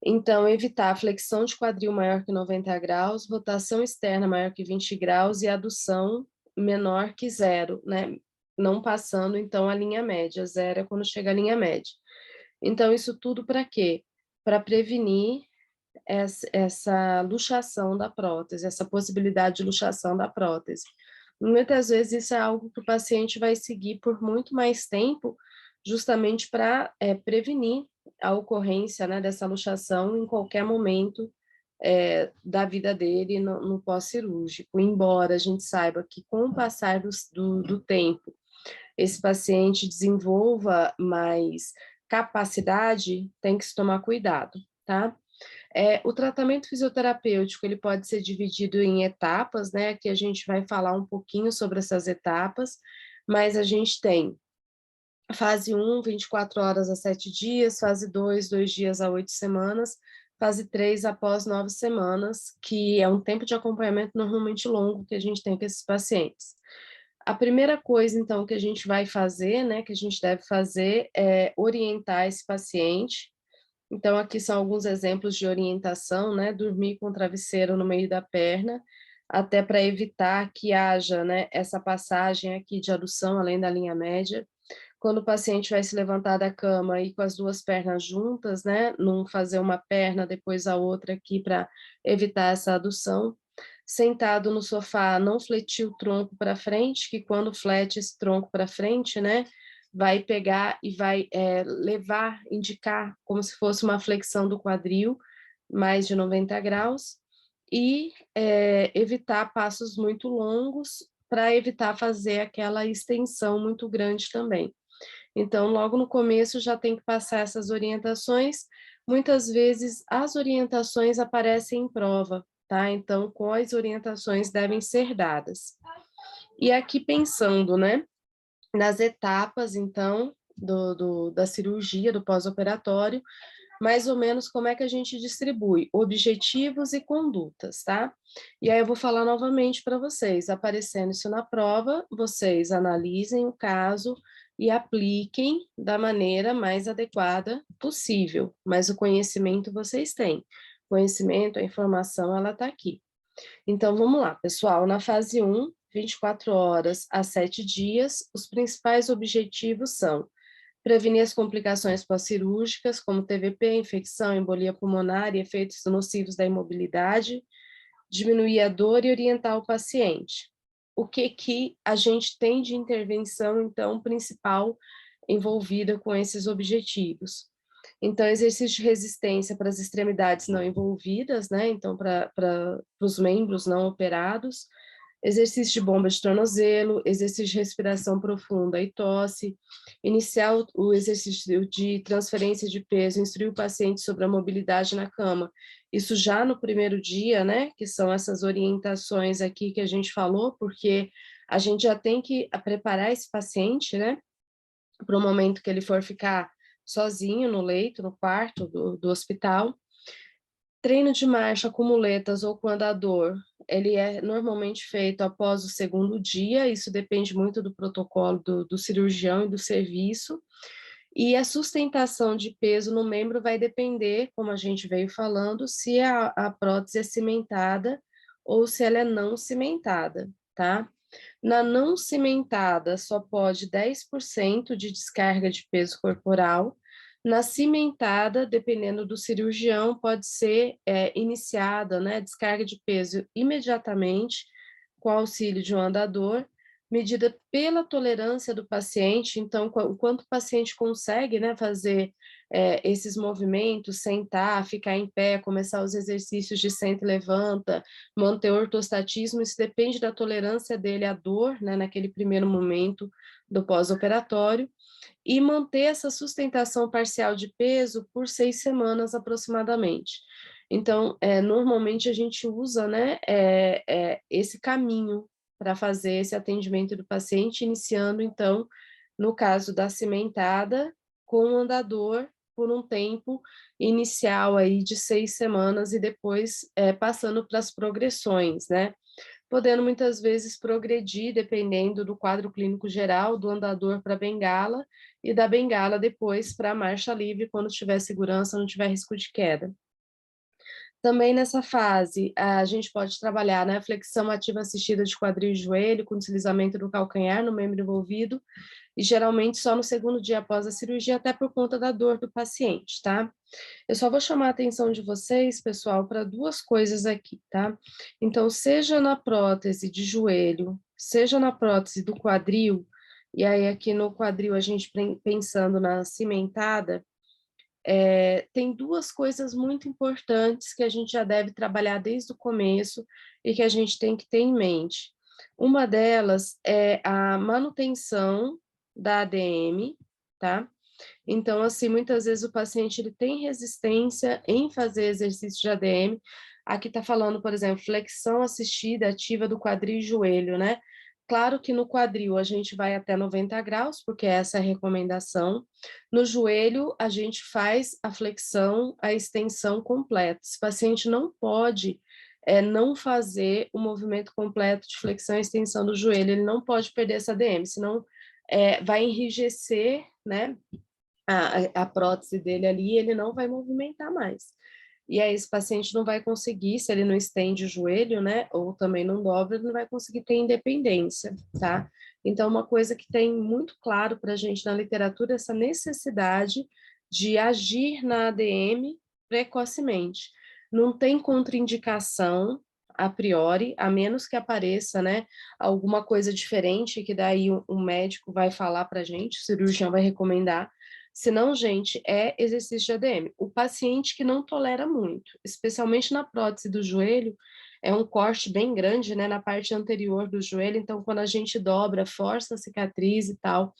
Então, evitar a flexão de quadril maior que 90 graus, rotação externa maior que 20 graus e adução menor que zero, né? Não passando, então, a linha média. Zero é quando chega a linha média. Então, isso tudo para quê? Para prevenir essa luxação da prótese, essa possibilidade de luxação da prótese. Muitas vezes isso é algo que o paciente vai seguir por muito mais tempo, justamente para prevenir a ocorrência, né, dessa luxação em qualquer momento da vida dele no pós-cirúrgico, embora a gente saiba que com o passar do tempo, esse paciente desenvolva mais capacidade, tem que se tomar cuidado, tá? O tratamento fisioterapêutico, ele pode ser dividido em etapas, né, que a gente vai falar um pouquinho sobre essas etapas, mas a gente tem fase 1, 24 horas a 7 dias, fase 2, 2 dias a 8 semanas, fase 3 após 9 semanas, que é um tempo de acompanhamento normalmente longo que a gente tem com esses pacientes. A primeira coisa, então, que a gente vai fazer, né, que a gente deve fazer é orientar esse paciente. Então, aqui são alguns exemplos de orientação, né, dormir com o travesseiro no meio da perna, até para evitar que haja, né, essa passagem aqui de adução além da linha média. Quando o paciente vai se levantar da cama e com as duas pernas juntas, né, não fazer uma perna depois a outra aqui para evitar essa adução. Sentado no sofá, não fletir o tronco para frente, que quando flete esse tronco para frente, né, vai pegar e vai levar, indicar como se fosse uma flexão do quadril, mais de 90 graus. e evitar passos muito longos para evitar fazer aquela extensão muito grande também. Então, logo no começo já tem que passar essas orientações. Muitas vezes as orientações aparecem em prova, tá? Então, quais orientações devem ser dadas? E aqui pensando, né, nas etapas, então, da cirurgia, do pós-operatório, mais ou menos como é que a gente distribui objetivos e condutas, tá? E aí eu vou falar novamente para vocês, aparecendo isso na prova, vocês analisem o caso e apliquem da maneira mais adequada possível, mas o conhecimento vocês têm. Conhecimento, a informação, ela está aqui. Então, vamos lá, pessoal, na fase 1, 24 horas a 7 dias, os principais objetivos são prevenir as complicações pós-cirúrgicas, como TVP, infecção, embolia pulmonar e efeitos nocivos da imobilidade, diminuir a dor e orientar o paciente. O que a gente tem de intervenção, então, principal envolvida com esses objetivos? Então, exercício de resistência para as extremidades não envolvidas, né? Então, para os membros não operados, exercício de bomba de tornozelo, exercício de respiração profunda e tosse, iniciar o exercício de transferência de peso, instruir o paciente sobre a mobilidade na cama. Isso já no primeiro dia, né, que são essas orientações aqui que a gente falou, porque a gente já tem que preparar esse paciente, né, para o momento que ele for ficar sozinho no leito, no quarto do hospital. Treino de marcha com muletas ou com andador, ele é normalmente feito após o segundo dia, isso depende muito do protocolo do cirurgião e do serviço, e a sustentação de peso no membro vai depender, como a gente veio falando, se a prótese é cimentada ou se ela é não cimentada, tá? Na não cimentada, só pode 10% de descarga de peso corporal. Na cimentada, dependendo do cirurgião, pode ser iniciada, né, descarga de peso imediatamente, com auxílio de um andador, medida pela tolerância do paciente. Então, o quanto o paciente consegue, né, fazer esses movimentos, sentar, ficar em pé, começar os exercícios de senta e levanta, manter o ortostatismo, isso depende da tolerância dele à dor, né, naquele primeiro momento do pós-operatório, e manter essa sustentação parcial de peso por 6 semanas aproximadamente. Então, normalmente a gente usa, né, esse caminho para fazer esse atendimento do paciente, iniciando, então, no caso da cimentada, com o andador por um tempo inicial aí de 6 semanas e depois passando para as progressões, né? Podendo muitas vezes progredir dependendo do quadro clínico geral, do andador para a bengala e da bengala depois para a marcha livre quando tiver segurança, não tiver risco de queda. Também nessa fase, a gente pode trabalhar, né, flexão ativa assistida de quadril e joelho, com deslizamento do calcanhar no membro envolvido, e geralmente só no segundo dia após a cirurgia, até por conta da dor do paciente, tá? Eu só vou chamar a atenção de vocês, pessoal, para duas coisas aqui, tá? Então, seja na prótese de joelho, seja na prótese do quadril, e aí aqui no quadril a gente pensando na cimentada, tem duas coisas muito importantes que a gente já deve trabalhar desde o começo e que a gente tem que ter em mente. Uma delas é a manutenção da ADM, tá? Então, assim, muitas vezes o paciente ele tem resistência em fazer exercício de ADM. Aqui está falando, por exemplo, flexão assistida ativa do quadril e joelho, né? Claro que no quadril a gente vai até 90 graus, porque essa é a recomendação. No joelho, a gente faz a flexão, a extensão completa. Esse paciente não pode não fazer o movimento completo de flexão e extensão do joelho, ele não pode perder essa ADM, senão vai enrijecer, né, a prótese dele ali, ele não vai movimentar mais. E aí esse paciente não vai conseguir, se ele não estende o joelho, né, ou também não dobra, ele não vai conseguir ter independência, tá? Então, uma coisa que tem muito claro para a gente na literatura é essa necessidade de agir na ADM precocemente. Não tem contraindicação a priori, a menos que apareça, né, alguma coisa diferente, que daí o médico vai falar para a gente, o cirurgião vai recomendar, Se não, gente, é exercício de ADM. O paciente que não tolera muito, especialmente na prótese do joelho, é um corte bem grande, né, na parte anterior do joelho, então quando a gente dobra, força a cicatriz e tal,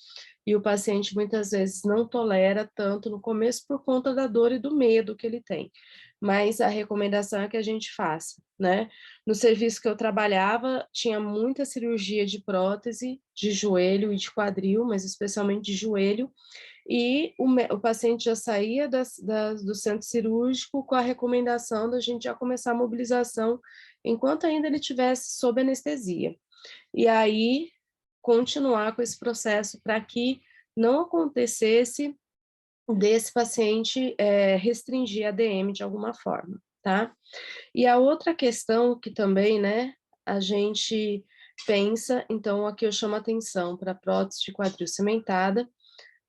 e o paciente muitas vezes não tolera tanto no começo por conta da dor e do medo que ele tem. Mas a recomendação é que a gente faça, né? No serviço que eu trabalhava, tinha muita cirurgia de prótese, de joelho e de quadril, mas especialmente de joelho, e o paciente já saía do centro cirúrgico com a recomendação da gente já começar a mobilização enquanto ainda ele estivesse sob anestesia. E aí, continuar com esse processo para que não acontecesse desse paciente restringir a ADM de alguma forma, tá? E a outra questão que também, né, a gente pensa, então aqui eu chamo a atenção para a prótese de quadril cimentada,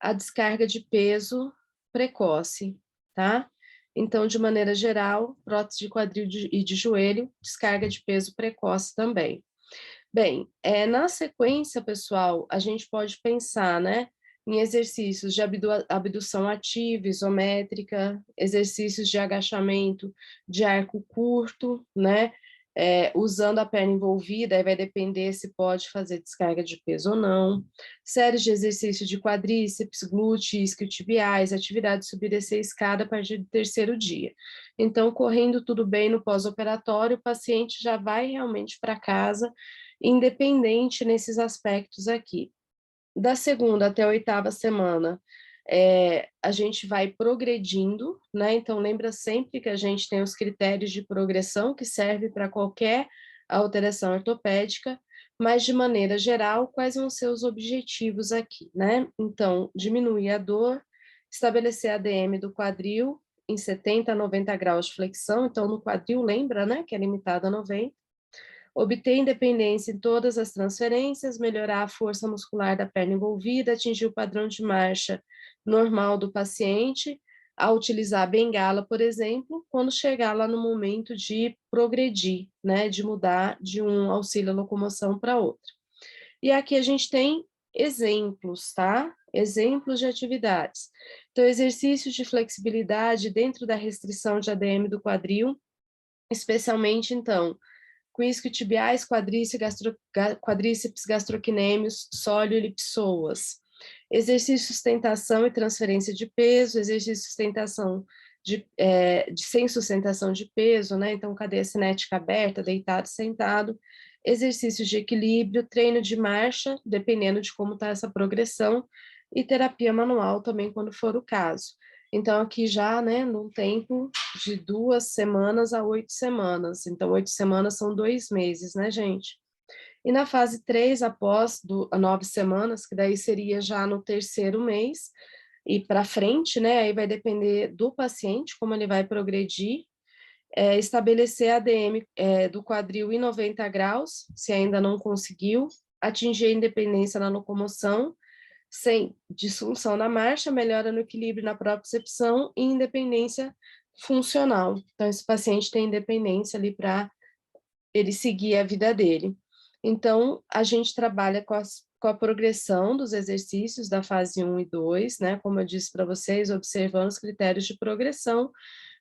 a descarga de peso precoce, tá? Então, de maneira geral, prótese de quadril e de joelho, descarga de peso precoce também. Bem, na sequência, pessoal, a gente pode pensar, né, em exercícios de abdução ativa, isométrica, exercícios de agachamento de arco curto, né, usando a perna envolvida, aí vai depender se pode fazer descarga de peso ou não, séries de exercícios de quadríceps, glúteos, isquiotibiais, atividade de subir e descer a escada a partir do terceiro dia. Então, correndo tudo bem no pós-operatório, o paciente já vai realmente para casa, independente nesses aspectos aqui. Da segunda até a oitava semana, a gente vai progredindo, né? Então, lembra sempre que a gente tem os critérios de progressão que servem para qualquer alteração ortopédica, mas de maneira geral, quais vão ser os objetivos aqui, né? Então, diminuir a dor, estabelecer a ADM do quadril em 70 a 90 graus de flexão, então no quadril lembra, né, que é limitado a 90, obter independência em todas as transferências, melhorar a força muscular da perna envolvida, atingir o padrão de marcha normal do paciente, a utilizar a bengala, por exemplo, quando chegar lá no momento de progredir, né, de mudar de um auxílio à locomoção para outro. E aqui a gente tem exemplos, tá? Exemplos de atividades. Então, exercícios de flexibilidade dentro da restrição de ADM do quadril, especialmente, então, com isquiotibiais, quadríceps, gastrocnêmios, sólio e psoas. Exercício de sustentação e transferência de peso, exercício de sustentação sem sustentação de peso, né? Então, cadeia cinética aberta, deitado, sentado. Exercícios de equilíbrio, treino de marcha, dependendo de como está essa progressão, e terapia manual também, quando for o caso. Então, aqui já, né, num tempo de 2 semanas a 8 semanas. Então, 8 semanas são 2 meses, né, gente? E na fase 3, após 9 semanas, que daí seria já no terceiro mês, e para frente, né, aí vai depender do paciente, como ele vai progredir, estabelecer a ADM do quadril em 90 graus, se ainda não conseguiu, atingir a independência na locomoção, sem disfunção na marcha, melhora no equilíbrio na propriocepção e independência funcional. Então, esse paciente tem independência ali para ele seguir a vida dele. Então, a gente trabalha com a progressão dos exercícios da fase 1 e 2, né? Como eu disse para vocês, observando os critérios de progressão,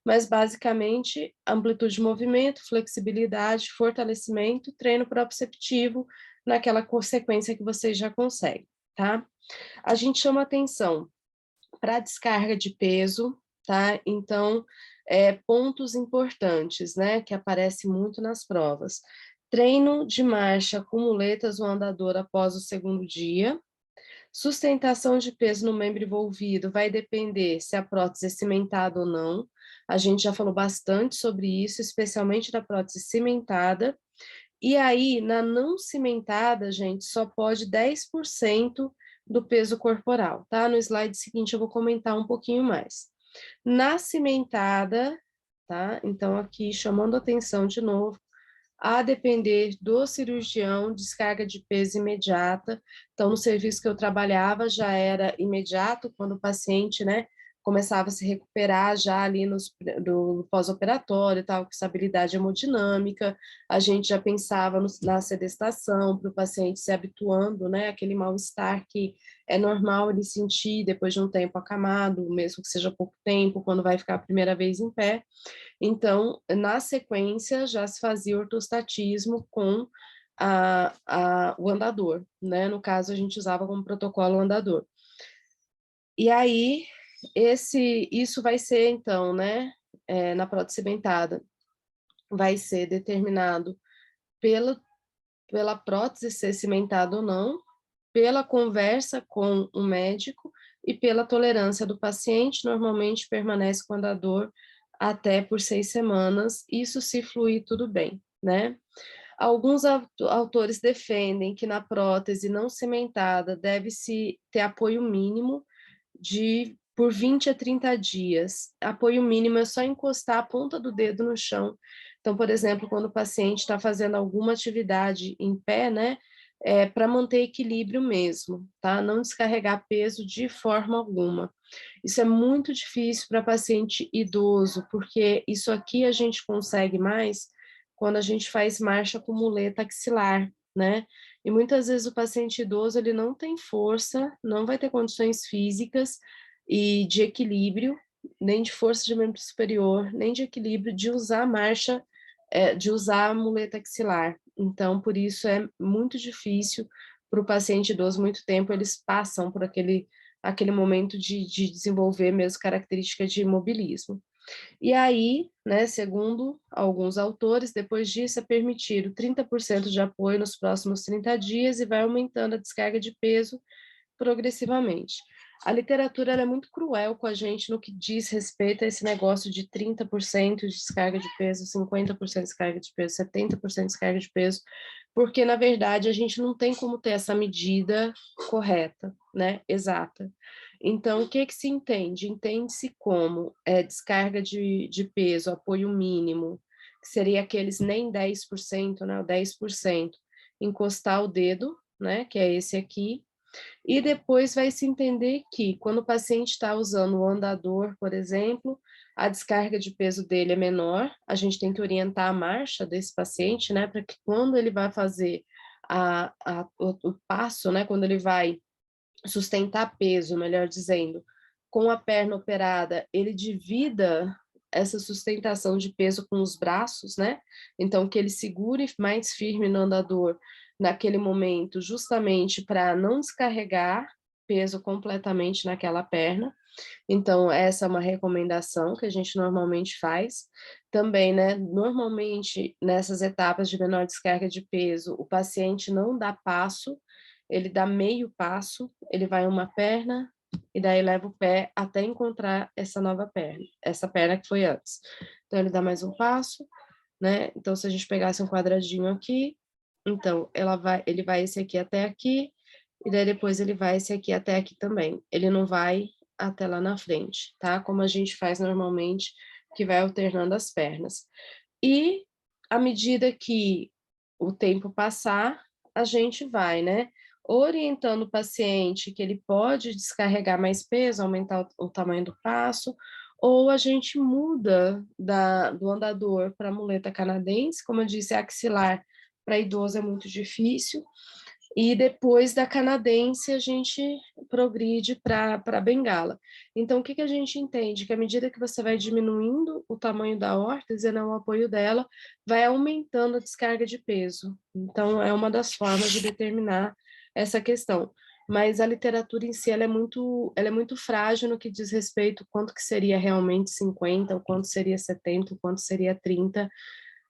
mas basicamente amplitude de movimento, flexibilidade, fortalecimento, treino proprioceptivo naquela sequência que vocês já conseguem, tá? A gente chama atenção para descarga de peso, tá? Então, pontos importantes, né, que aparece muito nas provas. Treino de marcha com muletas ou andador após o segundo dia. Sustentação de peso no membro envolvido vai depender se a prótese é cimentada ou não. A gente já falou bastante sobre isso, especialmente da prótese cimentada. E aí, na não cimentada, gente, só pode 10% do peso corporal, tá? No slide seguinte eu vou comentar um pouquinho mais. Na cimentada, tá? Então, aqui chamando atenção de novo, a depender do cirurgião, descarga de peso imediata. Então, no serviço que eu trabalhava, já era imediato, quando o paciente, né, começava a se recuperar já ali do pós-operatório, tal, com estabilidade hemodinâmica, a gente já pensava na sedestação, para o paciente se habituando, né, aquele mal-estar que é normal ele sentir depois de um tempo acamado, mesmo que seja pouco tempo, quando vai ficar a primeira vez em pé. Então, na sequência, já se fazia ortostatismo com o andador, né, no caso a gente usava como protocolo o andador. E aí, isso vai ser então, né, na prótese cimentada, vai ser determinado pela prótese ser cimentada ou não, pela conversa com o médico e pela tolerância do paciente, normalmente permanece com a dor até por 6 semanas, isso se fluir tudo bem, né. Alguns autores defendem que na prótese não cimentada deve-se ter apoio mínimo por 20 a 30 dias. Apoio mínimo é só encostar a ponta do dedo no chão. Então, por exemplo, quando o paciente está fazendo alguma atividade em pé, né, para manter equilíbrio mesmo, tá? Não descarregar peso de forma alguma. Isso é muito difícil para paciente idoso, porque isso aqui a gente consegue mais quando a gente faz marcha com muleta axilar, né? E muitas vezes o paciente idoso ele não tem força, não vai ter condições físicas e de equilíbrio, nem de força de membro superior, nem de equilíbrio de usar a marcha, de usar a muleta axilar. Então, por isso é muito difícil para o paciente idoso, muito tempo eles passam por aquele momento de desenvolver mesmo características de imobilismo. E aí, né, segundo alguns autores, depois disso é permitido 30% de apoio nos próximos 30 dias e vai aumentando a descarga de peso progressivamente. A literatura ela é muito cruel com a gente no que diz respeito a esse negócio de 30% de descarga de peso, 50% de descarga de peso, 70% de descarga de peso, porque na verdade a gente não tem como ter essa medida correta, né, exata. Então, o que que se entende? Entende-se como descarga de peso, apoio mínimo, que seria aqueles nem 10%, né, o 10%, encostar o dedo, né, que é esse aqui, e depois vai se entender que quando o paciente está usando o andador, por exemplo, a descarga de peso dele é menor, a gente tem que orientar a marcha desse paciente, né, para que quando ele vai fazer o passo, né, quando ele vai sustentar peso, melhor dizendo, com a perna operada, ele divida essa sustentação de peso com os braços, né? Então, que ele segure mais firme no andador naquele momento, justamente para não descarregar peso completamente naquela perna. Então, essa é uma recomendação que a gente normalmente faz. Também, né, normalmente, nessas etapas de menor descarga de peso, o paciente não dá passo, ele dá meio passo, ele vai uma perna, e daí leva o pé até encontrar essa nova perna, essa perna que foi antes. Então, ele dá mais um passo, né? Então, se a gente pegasse um quadradinho aqui, então, ele vai esse aqui até aqui, e daí depois ele vai esse aqui até aqui também. Ele não vai até lá na frente, tá? Como a gente faz normalmente, que vai alternando as pernas. E, à medida que o tempo passar, a gente vai, né, orientando o paciente que ele pode descarregar mais peso, aumentar o tamanho do passo, ou a gente muda do andador para a muleta canadense, como eu disse, axilar para idoso é muito difícil, e depois da canadense a gente progride para a bengala. Então, o que que a gente entende? Que à medida que você vai diminuindo o tamanho da órtese, né, o apoio dela, vai aumentando a descarga de peso. Então, é uma das formas de determinar essa questão. Mas a literatura em si, ela é muito frágil no que diz respeito quanto que seria realmente 50, o quanto seria 70, o quanto seria 30,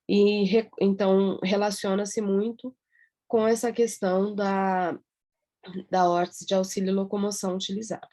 e então relaciona-se muito com essa questão da órtese de auxílio locomoção utilizada.